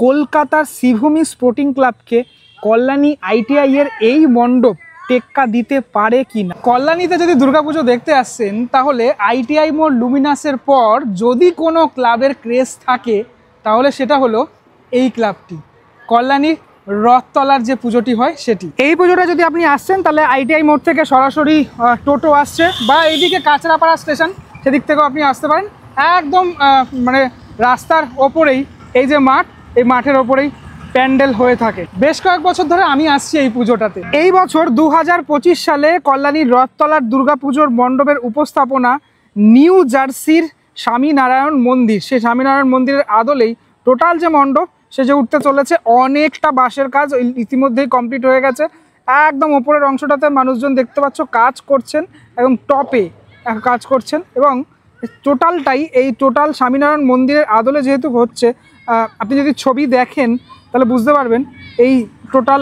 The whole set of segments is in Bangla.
কলকাতার শ্রীভূমি স্পোর্টিং ক্লাবকে কল্যাণী ITI এর এই মণ্ডপ টেক্কা দিতে পারে কিনা। কল্যাণীতে যদি দুর্গাপুজো দেখতে আসছেন তাহলে ITI মোড় লুমিনাসের পর যদি কোনো ক্লাবের ক্রেজ থাকে তাহলে সেটা হলো এই ক্লাবটি, কল্যাণীর রথতলার যে পুজোটি হয় সেটি। এই পুজোটা যদি আপনি আসছেন তাহলে ITI মোড় থেকে সরাসরি টোটো আসছে, বা এইদিকে কাঁচরাপাড়া স্টেশন সেদিক থেকেও আপনি আসতে পারেন। একদম মানে রাস্তার ওপরেই এই যে মাঠ, এই মাঠের ওপরেই প্যান্ডেল হয়ে থাকে। বেশ কয়েক বছর ধরে আমি আসছি এই পুজোটাতে। এই বছর 2025 সালে কল্যাণীর রথতলার দুর্গাপুজোর মণ্ডপের উপস্থাপনা নিউ জার্সির স্বামীনারায়ণ মন্দির। সেই স্বামীনারায়ণ মন্দিরের আদলেই টোটাল যে মণ্ডপ সেজে উঠতে চলেছে। অনেকটা বাঁশের কাজ ইতিমধ্যেই কমপ্লিট হয়ে গেছে। একদম ওপরের অংশটাতে মানুষজন দেখতে পাচ্ছ কাজ করছেন, একদম টপে কাজ করছেন, এবং টোটালটাই এই টোটাল স্বামীনারায়ণ মন্দিরের আদলে যেহেতু হচ্ছে, আপনি যদি ছবি দেখেন তাহলে বুঝতে পারবেন এই টোটাল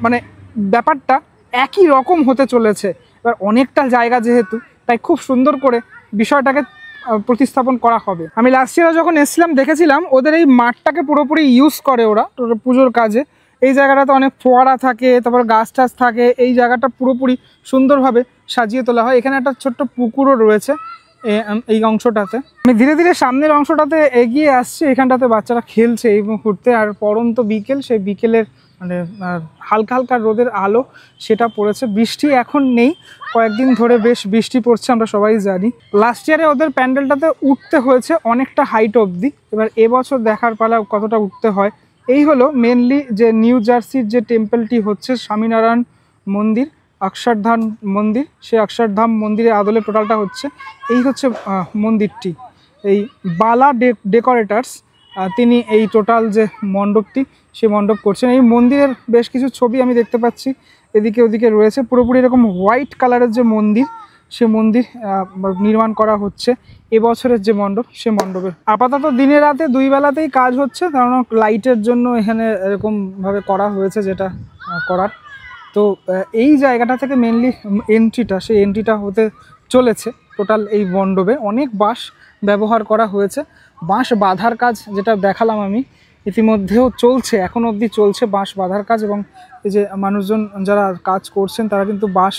মানে ব্যাপারটা একই রকম হতে চলেছে। এবার অনেকটা জায়গা যেহেতু, তাই খুব সুন্দর করে বিষয়টাকে প্রতিস্থাপন করা হবে। আমি লাস্ট ইয়ার যখন এসেছিলাম দেখেছিলাম ওদের এই মাঠটাকে পুরোপুরি ইউজ করে ওরা পুজোর কাজে। এই জায়গাটাতে অনেক ফোয়ারা থাকে, তারপর গাছ টাছ থাকে, এই জায়গাটা পুরোপুরি সুন্দরভাবে সাজিয়ে তোলা হয়। এখানে একটা ছোট্ট পুকুরও রয়েছে এই অংশটাতে। আমি ধীরে ধীরে সামনের অংশটাতে এগিয়ে আসছি। এখানটাতে বাচ্চারা খেলছে এই মুহূর্তে, আর পরন্ত বিকেল, সেই বিকেলের মানে হালকা হালকা রোদের আলো সেটা পড়েছে। বৃষ্টি এখন নেই, কয়েকদিন ধরে বেশ বৃষ্টি পড়ছে, আমরা সবাই জানি। লাস্ট ইয়ারে ওদের প্যান্ডেলটাতে উঠতে হয়েছে অনেকটা হাইট অবধি, এবার এবছর দেখার পালা কতটা উঠতে হয়। এই হলো মেনলি যে নিউ জার্সির যে টেম্পলটি হচ্ছে স্বামীনারায়ণ মন্দির, অক্ষরধাম মন্দির, সেই অক্ষরধাম মন্দিরের আদলে টোটালটা হচ্ছে। এই হচ্ছে মন্দিরটি, এই বালা ডেকোরেটার্স তিনি এই টোটাল যে মণ্ডপটি সেই মণ্ডপ করছেন। এই মন্দিরের বেশ কিছু ছবি আমি দেখতে পাচ্ছি এদিকে ওদিকে রয়েছে। পুরোপুরি এরকম হোয়াইট কালারের যে মন্দির, সে মন্দির নির্মাণ করা হচ্ছে এবছরের যে মণ্ডপ, সে মণ্ডপের আপাতত দিনে রাতে দুই বেলাতেই কাজ হচ্ছে, কারণ লাইটের জন্য এখানে এরকমভাবে করা হয়েছে যেটা করার। তো এই জায়গাটা থেকে মেনলি এন্ট্রিটা, সেই এন্ট্রিটা হতে চলেছে টোটাল এই মণ্ডপে। অনেক বাঁশ ব্যবহার করা হয়েছে, বাঁশ বাঁধার কাজ যেটা দেখালাম আমি ইতিমধ্যেও চলছে, এখনও অবধি চলছে বাঁশ বাঁধার কাজ। এবং এই যে মানুষজন যারা কাজ করছেন তারা কিন্তু বাঁশ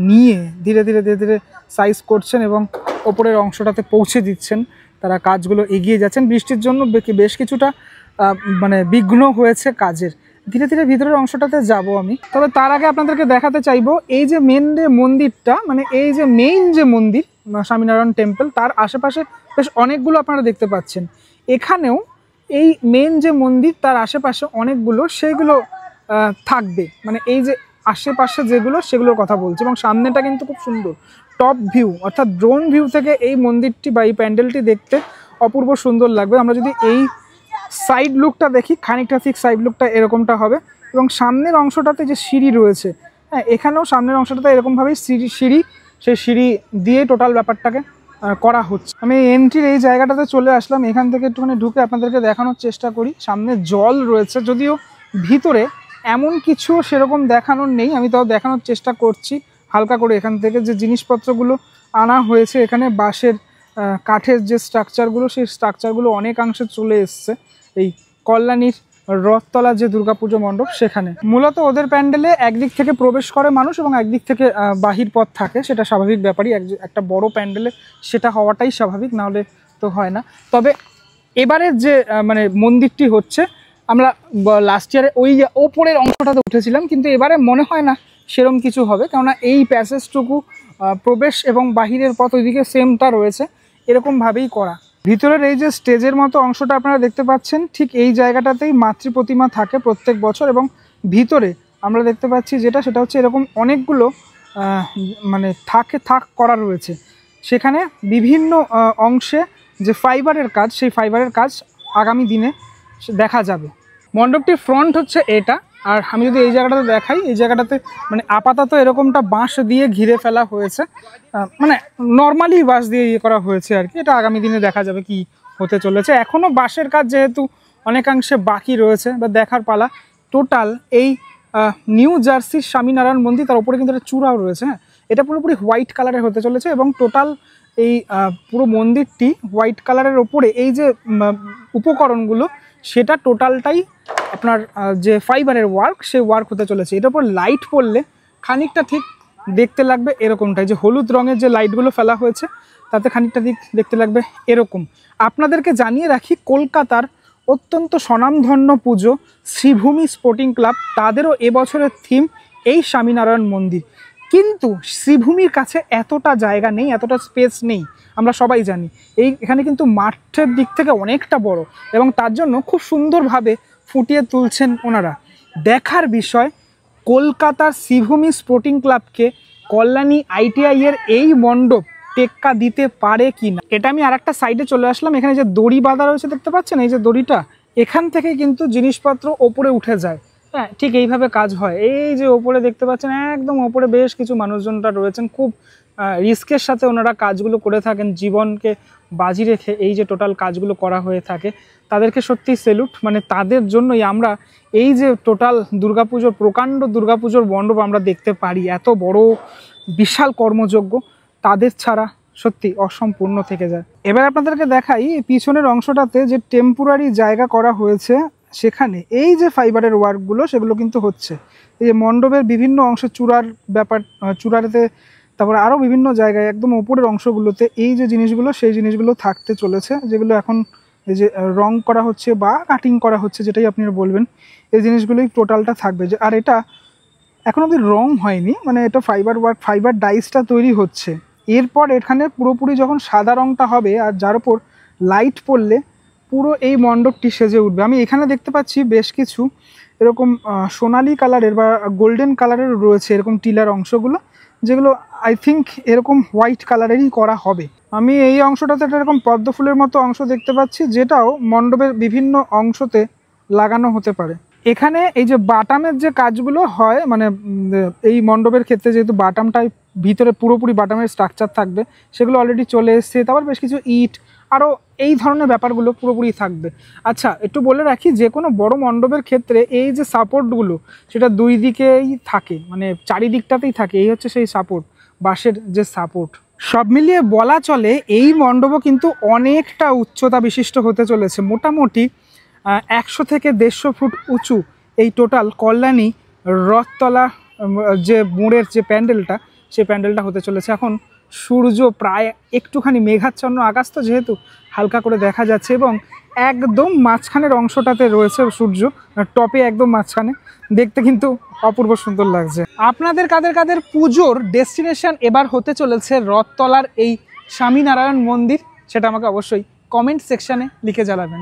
নিয়ে ধীরে ধীরে ধীরে ধীরে সাইজ করছেন এবং ওপরের অংশটাতে পৌঁছে দিচ্ছেন। তারা কাজগুলো এগিয়ে যাচ্ছেন। বৃষ্টির জন্য বেশ কিছুটা মানে বিঘ্ন হয়েছে কাজের। ধীরে ধীরে ভিতরের অংশটাতে যাব আমি। তবে তার আগে আপনাদেরকে দেখাতে চাইবো এই যে মেন যে মন্দিরটা, মানে এই যে মেইন যে মন্দির স্বামীনারায়ণ টেম্পল, তার আশেপাশে বেশ অনেকগুলো আপনারা দেখতে পাচ্ছেন। এখানেও এই মেন যে মন্দির তার আশেপাশে অনেকগুলো সেইগুলো থাকবে, মানে এই যে আশেপাশে যেগুলো সেগুলোর কথা বলছি। এবং সামনেটা কিন্তু খুব সুন্দর টপ ভিউ, অর্থাৎ ড্রোন ভিউ থেকে এই মন্দিরটি বা এই প্যান্ডেলটি দেখতে অপূর্ব সুন্দর লাগবে। আমরা যদি এই সাইড লুকটা দেখি, খানিকটা ঠিক সাইড লুকটা এরকমটা হবে। এবং সামনের অংশটাতে যে সিঁড়ি রয়েছে, হ্যাঁ এখানেও সামনের অংশটাতে এরকমভাবেই সিঁড়ি, সেই সিঁড়ি দিয়ে টোটাল ব্যাপারটাকে করা হচ্ছে। আমি এন্ট্রির এই জায়গাটাতে চলে আসলাম। এখান থেকে একটুখানি ঢুকে আপনাদেরকে দেখানোর চেষ্টা করি। সামনে জল রয়েছে, যদিও ভিতরে এমন কিছু সেরকম দেখানোর নেই, আমি তাও দেখানোর চেষ্টা করছি হালকা করে। এখান থেকে যে জিনিসপত্রগুলো আনা হয়েছে, এখানে বাঁশের কাঠের যে স্ট্রাকচারগুলো, সেই স্ট্রাকচারগুলো অনেকাংশে চলে এসছে এই কল্যাণীর রথতলা যে দুর্গাপুজো মণ্ডপ সেখানে। মূলত ওদের প্যান্ডেলে একদিক থেকে প্রবেশ করে মানুষ এবং একদিক থেকে বাহির পথ থাকে, সেটা স্বাভাবিক ব্যাপারই। একটা বড় প্যান্ডেলে সেটা হওয়াটাই স্বাভাবিক, নাহলে তো হয় না। তবে এবারের যে মানে মন্দিরটি হচ্ছে, আমরা লাস্ট ইয়ারে ওই ওপরের অংশটাতে উঠেছিলাম, কিন্তু এবারে মনে হয় না সেরম কিছু হবে, কেননা এই প্যাসেজটুকু প্রবেশ এবং বাহিরের পথ ওইদিকে সেমটা রয়েছে, এরকমভাবেই করা। ভিতরের এই যে স্টেজের মতো অংশটা আপনারা দেখতে পাচ্ছেন, ঠিক এই জায়গাটাতেই মাতৃ প্রতিমা থাকে প্রত্যেক বছর। এবং ভিতরে আমরা দেখতে পাচ্ছি সেটা হচ্ছে এরকম অনেকগুলো মানে থাক করা রয়েছে। সেখানে বিভিন্ন অংশে যে ফাইবারের কাজ, সেই ফাইবারের কাজ আগামী দিনে দেখা যাবে। মণ্ডপটির ফ্রন্ট হচ্ছে এটা। আর আমি যদি এই জায়গাটাতে দেখাই, এই জায়গাটাতে মানে আপাতত এরকমটা বাঁশ দিয়ে ঘিরে ফেলা হয়েছে, মানে নর্মালি বাঁশ দিয়ে ইয়ে করা হয়েছে আর কি। এটা আগামী দিনে দেখা যাবে কি হতে চলেছে। এখনও বাঁশের কাজ যেহেতু অনেকাংশে বাকি রয়েছে বা দেখার পালা। টোটাল এই নিউ জার্সির স্বামীনারায়ণ মন্দির, তার উপরে কিন্তু একটা চূড়াও রয়েছে। হ্যাঁ, এটা পুরোপুরি হোয়াইট কালারের হতে চলেছে এবং টোটাল এই পুরো মন্দিরটি হোয়াইট কালারের ওপরে এই যে উপকরণগুলো, সেটা টোটালটাই আপনার যে ফাইবারের ওয়ার্ক সেই ওয়ার্ক হতে চলেছে। এটার উপর লাইট পড়লে খানিকটা ঠিক দেখতে লাগবে এরকমটাই, যে হলুদ রঙের যে লাইটগুলো ফেলা হয়েছে তাতে খানিকটা ঠিক দেখতে লাগবে এরকম। আপনাদেরকে জানিয়ে রাখি, কলকাতার অত্যন্ত স্বনামধন্য পুজো শ্রীভূমি স্পোর্টিং ক্লাব, তাদেরও এবছরের থিম এই স্বামীনারায়ণ মন্দির। কিন্তু শ্রীভূমির কাছে এতটা জায়গা নেই, এতটা স্পেস নেই, আমরা সবাই জানি। এখানে কিন্তু মাঠের দিক থেকে অনেকটা বড়, এবং তার জন্য খুব সুন্দরভাবে ফুটিয়ে তুলছেন ওনারা। দেখার বিষয়, কলকাতার শ্রীভূমি স্পোর্টিং ক্লাবকে কল্যাণী ITI এর এই মণ্ডপ টেক্কা দিতে পারে কি না। এটা আমি আরেকটা সাইডে চলে আসলাম। এখানে যে দড়ি বাঁধা রয়েছে দেখতে পাচ্ছেন, এই যে দড়িটা, এখান থেকে কিন্তু জিনিসপত্র ওপরে উঠে যায়। হ্যাঁ, ঠিক এইভাবে কাজ হয়। এই যে ওপরে দেখতে পাচ্ছেন, একদম ওপরে বেশ কিছু মানুষজনরা রয়েছেন, খুব রিস্কের সাথে ওনারা কাজগুলো করে থাকেন, জীবনকে বাজি রেখে এই যে টোটাল কাজগুলো করা হয়ে থাকে, তাদেরকে সত্যি সেলুট। মানে তাদের জন্যই আমরা এই যে টোটাল দুর্গাপুজোর, প্রকাণ্ড দুর্গাপুজোর মণ্ডপ আমরা দেখতে পারি, এত বড় বিশাল কর্মযজ্ঞ তাদের ছাড়া সত্যি অসম্পূর্ণ থেকে যায়। এবার আপনাদেরকে দেখাই পিছনের অংশটাতে যে টেম্পোরারি জায়গা করা হয়েছে, সেখানে এই যে ফাইবারের ওয়ার্কগুলো সেগুলো কিন্তু হচ্ছে। এই যে মণ্ডপের বিভিন্ন অংশ, চূড়ার ব্যাপার, চূড়াতে, তারপরে আরও বিভিন্ন জায়গায় একদম ওপরের অংশগুলোতে এই যে জিনিসগুলো, সেই জিনিসগুলো থাকতে চলেছে, যেগুলো এখন এই যে রং করা হচ্ছে বা কাটিং করা হচ্ছে, যেটাই আপনি বলবেন, এই জিনিসগুলোই টোটালটা থাকবে। যে আর এটা এখন অবধি রং হয়নি, মানে এটা ফাইবার ওয়ার্ক, ফাইবার ডাইসটা তৈরি হচ্ছে। এরপর এখানে পুরোপুরি যখন সাদা রংটা হবে আর যার উপর লাইট পড়লে পুরো এই মণ্ডপটি সেজে উঠবে। আমি এখানে দেখতে পাচ্ছি বেশ কিছু এরকম সোনালি কালারের বা গোল্ডেন কালারের রয়েছে এরকম টিলার অংশগুলো, যেগুলো আই থিঙ্ক এরকম হোয়াইট কালারেরই করা হবে। আমি এই অংশটাতে একটা এরকম পদ্ম ফুলের মতো অংশ দেখতে পাচ্ছি, যেটাও মণ্ডপের বিভিন্ন অংশতে লাগানো হতে পারে। এখানে এই যে বাটামের যে কাজগুলো হয়, মানে এই মণ্ডপের ক্ষেত্রে যেহেতু বাটামটাই ভিতরে পুরোপুরি বাটামের স্ট্রাকচার থাকবে, সেগুলো অলরেডি চলে এসছে। তারপর বেশ কিছু ইট, আরও এই ধরনের ব্যাপারগুলো পুরোপুরি থাকবে। আচ্ছা, একটু বলে রাখি, যে কোনো বড় মণ্ডপের ক্ষেত্রে এই যে সাপোর্টগুলো, সেটা দুই দিকেই থাকে, মানে চারিদিকটাতেই থাকে। এই হচ্ছে সেই সাপোর্ট, বাঁশের যে সাপোর্ট। সব মিলিয়ে বলা চলে এই মণ্ডপও কিন্তু অনেকটা উচ্চতা বিশিষ্ট হতে চলেছে। মোটামুটি 100 থেকে 150 ফুট উঁচু এই টোটাল কল্যাণী রথতলা যে মোড়ের যে প্যান্ডেলটা, সেই প্যান্ডেলটা হতে চলেছে। এখন সূর্য প্রায় একটুখানি মেঘাচ্ছন্ন আকাশ, তো যেহেতু হালকা করে দেখা যাচ্ছে, এবং একদম মাঝখানের অংশটাতে রয়েছে সূর্য, টপে একদম মাঝখানে, দেখতে কিন্তু অপূর্ব সুন্দর লাগছে। আপনাদের কাদের কাদের পুজোর ডেস্টিনেশন এবার হতে চলেছে রথতলার এই স্বামীনারায়ণ মন্দির, সেটা আমাকে অবশ্যই কমেন্ট সেকশানে লিখে জানাবেন।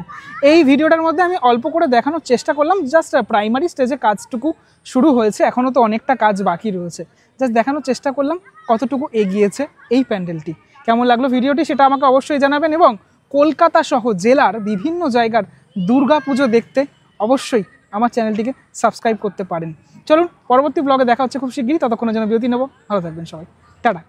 এই ভিডিওটার মধ্যে আমি অল্প করে দেখানোর চেষ্টা করলাম, জাস্ট প্রাইমারি স্টেজে কাজটুকু শুরু হয়েছে, এখনও তো অনেকটা কাজ বাকি রয়েছে। জাস্ট দেখানোর চেষ্টা করলাম কতটুকু এগিয়েছে এই প্যান্ডেলটি। কেমন লাগলো ভিডিওটি সেটা আমাকে অবশ্যই জানাবেন, এবং কলকাতা সহ জেলার বিভিন্ন জায়গার দুর্গা পুজো দেখতে অবশ্যই আমার চ্যানেলটিকে সাবস্ক্রাইব করতে পারেন। চলুন, পরবর্তী ব্লগে দেখা হচ্ছে খুব শিগগিরই। ততক্ষণের জন্য বিরতি নেব। ভালো থাকবেন সবাই, টাটা।